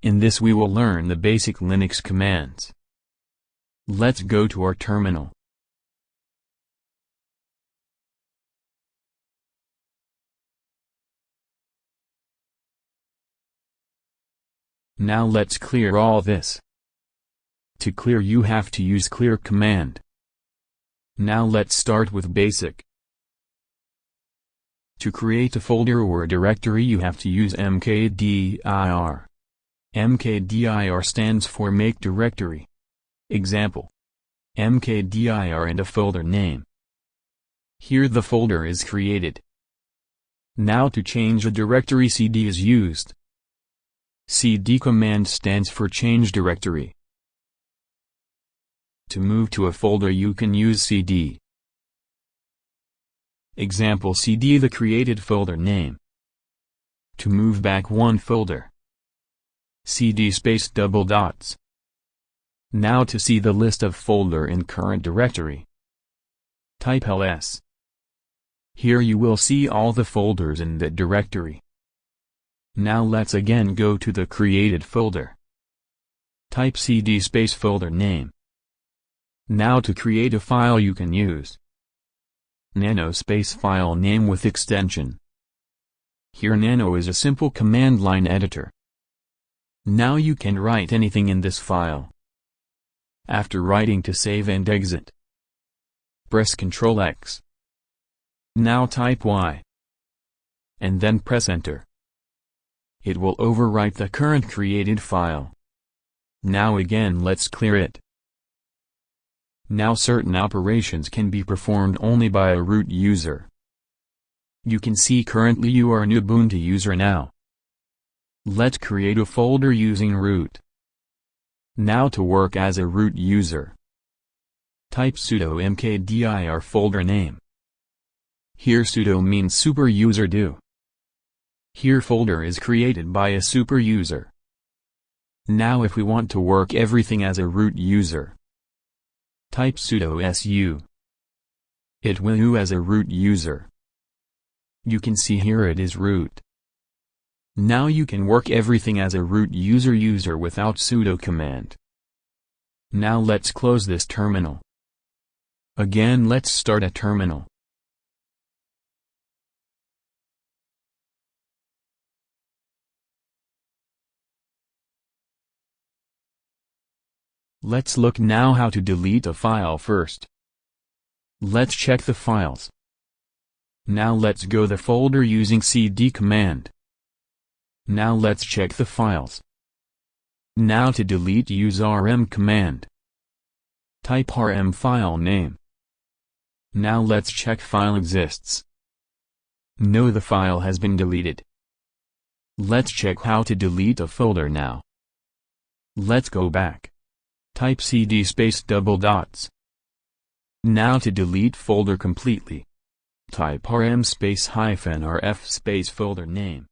In this we will learn the basic Linux commands. Let's go to our terminal. Now let's clear all this. To clear you have to use clear command. Now let's start with basic. To create a folder or a directory you have to use mkdir. mkdir stands for make directory. Example. mkdir and a folder name. Here the folder is created. Now to change a directory cd is used. cd command stands for change directory. To move to a folder you can use cd. Example cd the created folder name. To move back one folder. cd space double dots. Now to see the list of folder in current directory. Type ls. Here you will see all the folders in that directory. Now let's again go to the created folder. Type cd space folder name. Now to create a file you can use nano space file name with extension. Here nano is a simple command line editor. Now you can write anything in this file. After writing to save and exit. Press Ctrl X. Now type Y. And then press enter. It will overwrite the current created file. Now again let's clear it. Now certain operations can be performed only by a root user. You can see currently you are an Ubuntu user now. Let's create a folder using root. Now to work as a root user. Type sudo mkdir folder name. Here sudo means super user do. Here folder is created by a super user. Now if we want to work everything as a root user. Type sudo su. It will you as a root user. You can see here it is root. Now you can work everything as a root user without sudo command. Now let's close this terminal. Again let's start a terminal. Let's look now how to delete a file first. Let's check the files. Now let's go the folder using cd command. Now let's check the files. Now to delete use rm command. Type rm file name. Now let's check file exists. No, the file has been deleted. Let's check how to delete a folder now. Let's go back. Type cd space double dots. Now to delete folder completely. Type rm space -rf space folder name.